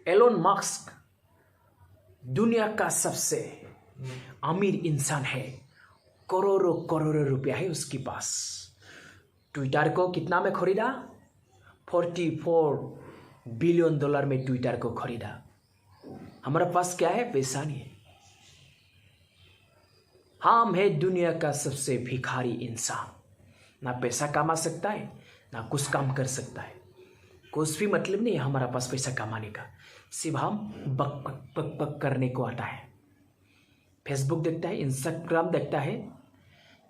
Elon Musk दुनिया का सबसे अमीर इंसान है। करोड़ों करोड़ों रुपया है उसके पास। ट्विटर को कितना में खरीदा? 44 बिलियन डॉलर में ट्विटर को खरीदा। हमारे पास क्या है? पैसा नहीं है। हम है दुनिया का सबसे भिखारी इंसान। ना पैसा कमा सकता है, ना कुछ काम कर सकता है। कुछ भी मतलब नहीं है हमारा पास पैसा कमाने का। सिर्फ हम बक बक बक बक करने को आता है। फेसबुक देखता है, इंस्टाग्राम देखता है,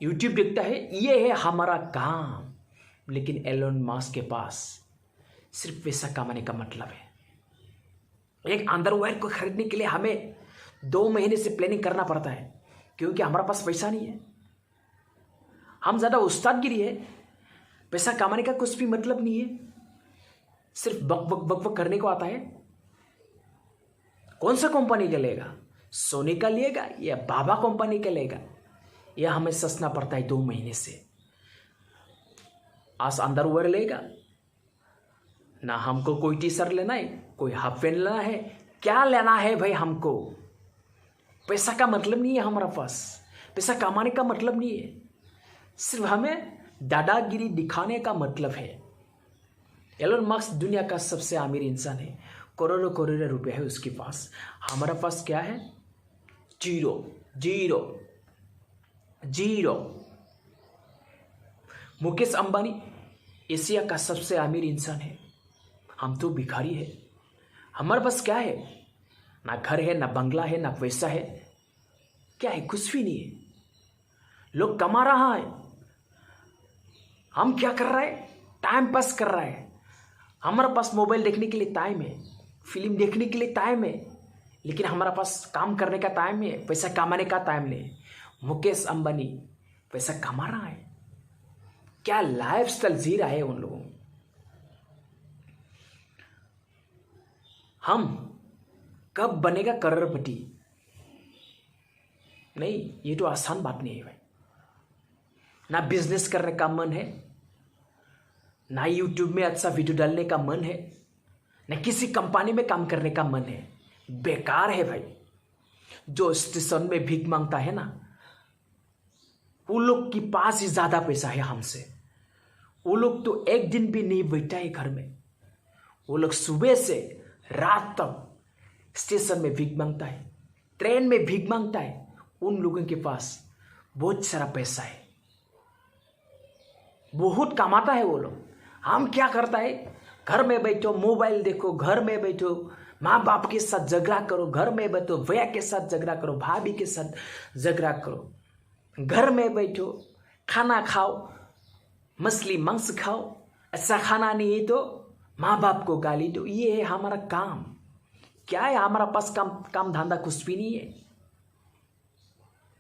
यूट्यूब देखता है, ये है हमारा काम। लेकिन एलोन मस्क के पास सिर्फ पैसा कमाने का मतलब है। एक अंडरवेयर को खरीदने के लिए हमें 2 महीने से प्लानिंग करना पड़ता है, क्योंकि हमारा पास पैसा नहीं है। हम ज़्यादा उस्तादगिरी है, पैसा कमाने का कुछ भी मतलब नहीं है। सिर्फ बक बक बक बक करने को आता है। कौन सा कंपनी का लेगा? सोनी का लेगा या बाबा कंपनी का लेगा? यह हमें सोचना पड़ता है 2 महीने से। आज अंडरवेयर लेगा ना, हमको कोई टी शर्ट लेना है, कोई हाफ पैंट लेना है, क्या लेना है भाई हमको? पैसा का मतलब नहीं है हमारा पास। पैसा कमाने का मतलब नहीं है। सिर्फ हमें दादागिरी दिखाने का मतलब है। एलोन मस्क दुनिया का सबसे अमीर इंसान है। करोड़ों करोड़ों रुपए है उसके पास। हमारा पास क्या है? Zero zero zero. Mukesh Ambani Asia का सबसे अमीर इंसान है। हम तो भिखारी है। हमारे पास क्या है? ना घर है, ना बंगला है, ना पैसा है। क्या है? कुछ भी नहीं है। लोग कमा रहा है, हम क्या कर रहे हैं? टाइम पास कर रहा है। हमारे पास मोबाइल देखने के लिए टाइम है, फिल्म देखने के लिए टाइम है, लेकिन हमारे पास काम करने का टाइम है, पैसा कमाने का टाइम नहीं। मुकेश अंबानी पैसा कमा रहा है, क्या लाइफस्टाइल जी रहा है उन लोगों। हम कब बनेगा करोड़पति? नहीं, ये तो आसान बात नहीं है भाई। ना बिजनेस करने का मन है, ना यूट्यूब में अच्छा वीडियो डालने का मन है, ना किसी कंपनी में काम करने का मन है। बेकार है भाई। जो स्टेशन में भीख मांगता है ना, वो लोग के पास ही ज्यादा पैसा है हमसे। वो लोग तो एक दिन भी नहीं बैठा है घर में। वो लोग सुबह से रात तक स्टेशन में भीख मांगता है, ट्रेन में भीख मांगता है। उन लोगों के पास बहुत सारा पैसा है, बहुत कमाता है वो लोग। हम क्या करता है? घर में बैठो, मोबाइल देखो, घर में बैठो, माँ बाप के साथ झगड़ा करो, घर में बैठो, भैया के साथ झगड़ा करो, भाभी के साथ झगड़ा करो, घर में बैठो, खाना खाओ, मछली मांस खाओ, अच्छा खाना नहीं है तो माँ बाप को गाली दो। ये है हमारा काम। क्या है हमारा पास? काम धंधा कुछ भी नहीं है।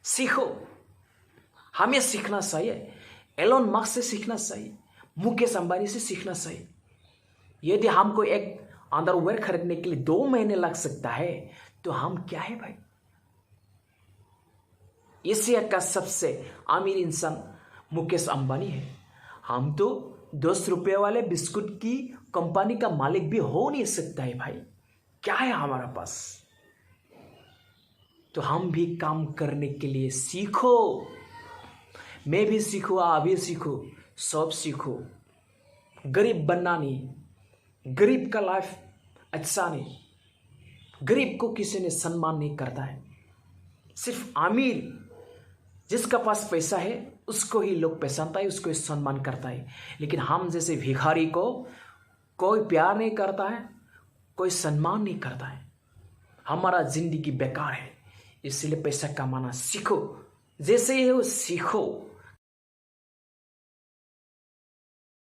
सीखो, हमें सीखना चाहिए। एलोन मस्क से सीखना चाहिए, मुकेश अंबानी से सीखना चाहिए। यदि हमको एक अंडरवेयर खरीदने के लिए 2 महीने लग सकता है, तो हम क्या है भाई? एशिया का सबसे अमीर इंसान मुकेश अंबानी है। हम तो 10 रुपये वाले बिस्कुट की कंपनी का मालिक भी हो नहीं सकता है भाई। क्या है हमारा पास? तो हम भी काम करने के लिए सीखो। मैं भी सीखो, आप भी सीखो, सब सीखो। गरीब बनना नहीं, गरीब का लाइफ अच्छा नहीं। गरीब को किसी ने सम्मान नहीं करता है। सिर्फ अमीर, जिसका पास पैसा है, उसको ही लोग पहचानता है, उसको ही सम्मान करता है। लेकिन हम जैसे भिखारी को कोई प्यार नहीं करता है, कोई सम्मान नहीं करता है। हमारा जिंदगी बेकार है। इसलिए पैसा कमाना सीखो। जैसे ही हो सीखो।